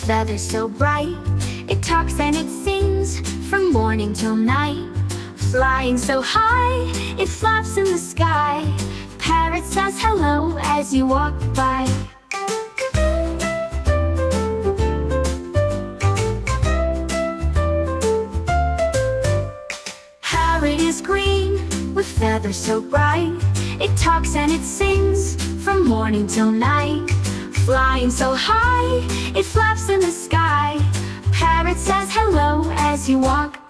feathers so bright. It talks and it sings from morning till night. Flying so high, it flaps in the sky. Parrot says hello as you walk by. Parrot is green with feathers so bright. It talks and it sings from morning till night. Flying so high, it flaps in the sky. Parrot says hello as you walk